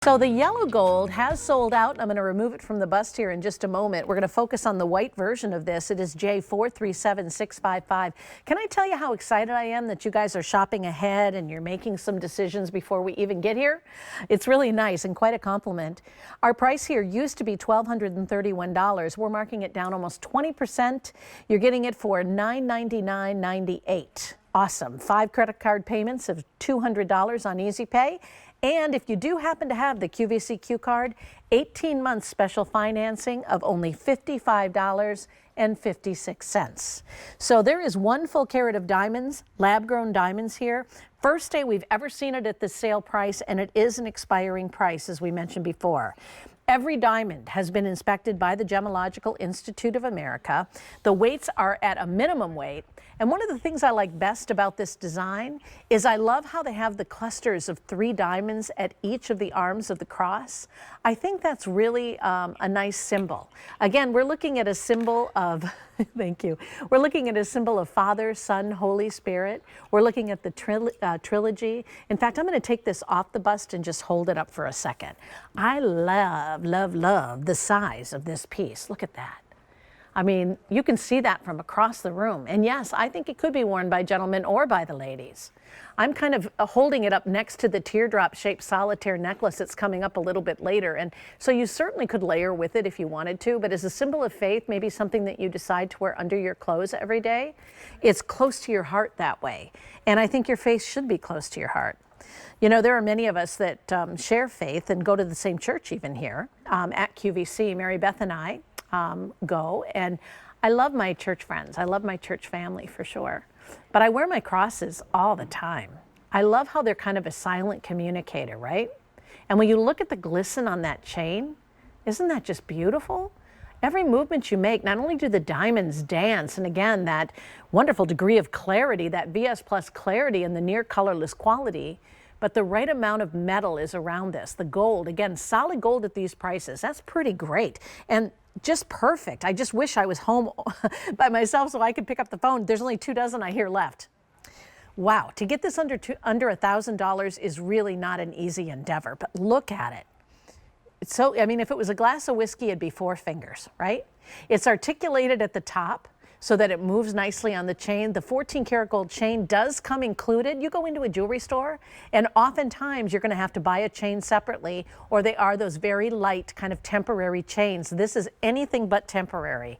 So the yellow gold has sold out. I'm going to remove it from the bust here in just a moment. We're going to focus on the white version of this. It is J437655. Can I tell you how excited I am that you guys are shopping ahead and you're making some decisions before we even get here? It's really nice and quite a compliment. Our price here used to be $1,231. We're marking it down almost 20%. You're getting it for $999.98. Awesome. 5 credit card payments of $200 on Easy Pay. And if you do happen to have the QVC Q card, 18 months special financing of only $55.56. So there is 1 full carat of diamonds, lab-grown diamonds here. First day we've ever seen it at the sale price, and it is an expiring price, as we mentioned before. Every diamond has been inspected by the Gemological Institute of America. The weights are at a minimum weight. And one of the things I like best about this design is I love how they have the clusters of 3 diamonds at each of the arms of the cross. I think that's really a nice symbol. Again, we're looking at a symbol of, thank you. We're looking at a symbol of Father, Son, Holy Spirit. We're looking at the trilogy. In fact, I'm going to take this off the bust and just hold it up for a second. I love, love, love the size of this piece. Look at that. I mean, you can see that from across the room. And yes, I think it could be worn by gentlemen or by the ladies. I'm kind of holding it up next to the teardrop-shaped solitaire necklace that's coming up a little bit later. And so you certainly could layer with it if you wanted to, but as a symbol of faith, maybe something that you decide to wear under your clothes every day, it's close to your heart that way. And I think your faith should be close to your heart. You know, there are many of us that share faith and go to the same church even here at QVC. Mary Beth and I go, and I love my church friends. I love my church family for sure. But I wear my crosses all the time. I love how they're kind of a silent communicator, right? And when you look at the glisten on that chain, isn't that just beautiful? Every movement you make, not only do the diamonds dance, and again, that wonderful degree of clarity, that VS plus clarity and the near colorless quality, but the right amount of metal is around this. The gold, again, solid gold at these prices. That's pretty great. And just perfect. I just wish I was home by myself so I could pick up the phone. There's only 2 dozen I hear left. Wow, to get this under $1,000 is really not an easy endeavor, but look at it. So, I mean, if it was a glass of whiskey, it'd be 4 fingers, right? It's articulated at the top so that it moves nicely on the chain. The 14 karat gold chain does come included. You go into a jewelry store and oftentimes you're gonna have to buy a chain separately, or they are those very light kind of temporary chains. This is anything but temporary.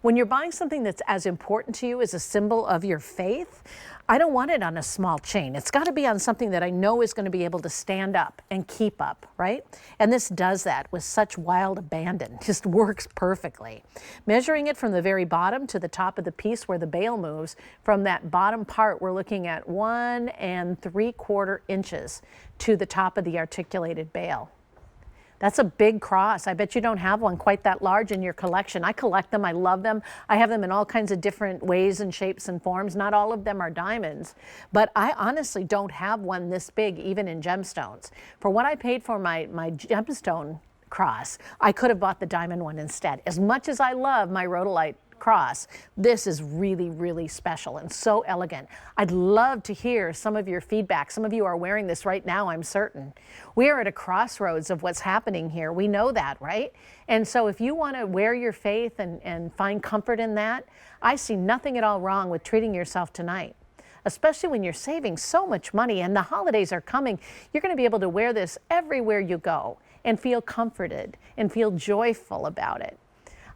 When you're buying something that's as important to you as a symbol of your faith, I don't want it on a small chain. It's got to be on something that I know is going to be able to stand up and keep up, right? And this does that with such wild abandon. Just works perfectly. Measuring it from the very bottom to the top of the piece where the bail moves, from that bottom part, we're looking at 1 3/4 inches to the top of the articulated bail. That's a big cross. I bet you don't have one quite that large in your collection. I collect them. I love them. I have them in all kinds of different ways and shapes and forms. Not all of them are diamonds, but I honestly don't have one this big, even in gemstones. For what I paid for my gemstone cross, I could have bought the diamond one instead. As much as I love my rhodolite cross, this is really, really special and so elegant. I'd love to hear some of your feedback. Some of you are wearing this right now, I'm certain. We are at a crossroads of what's happening here. We know that, right? And so if you want to wear your faith and find comfort in that, I see nothing at all wrong with treating yourself tonight, especially when you're saving so much money and the holidays are coming. You're going to be able to wear this everywhere you go and feel comforted and feel joyful about it.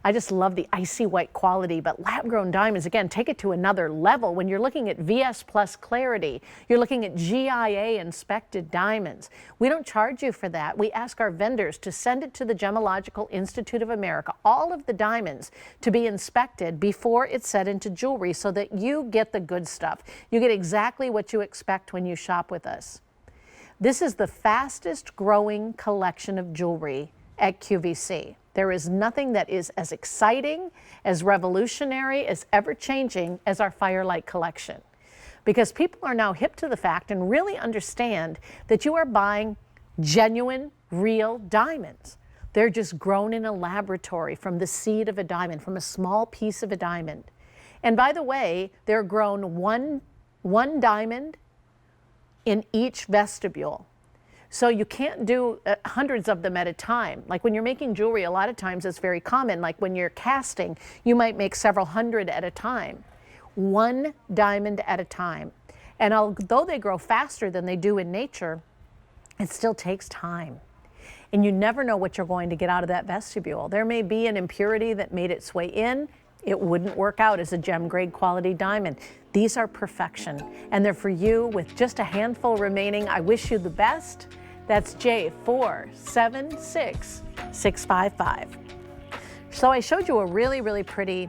I just love the icy white quality, but lab-grown diamonds, again, take it to another level. When you're looking at VS plus clarity, you're looking at GIA inspected diamonds. We don't charge you for that. We ask our vendors to send it to the Gemological Institute of America, all of the diamonds, to be inspected before it's set into jewelry so that you get the good stuff. You get exactly what you expect when you shop with us. This is the fastest growing collection of jewelry at QVC. There is nothing that is as exciting, as revolutionary, as ever-changing as our Firelight collection. Because people are now hip to the fact and really understand that you are buying genuine, real diamonds. They're just grown in a laboratory from the seed of a diamond, from a small piece of a diamond. And by the way, they're grown one diamond in each vestibule. So you can't do hundreds of them at a time. Like when you're making jewelry, a lot of times it's very common. Like when you're casting, you might make several hundred at a time. One diamond at a time. And although they grow faster than they do in nature, it still takes time. And you never know what you're going to get out of that vestibule. There may be an impurity that made its way in. It wouldn't work out as a gem grade quality diamond. These are perfection, and they're for you with just a handful remaining. I wish you the best. That's J476655. So I showed you a really, really pretty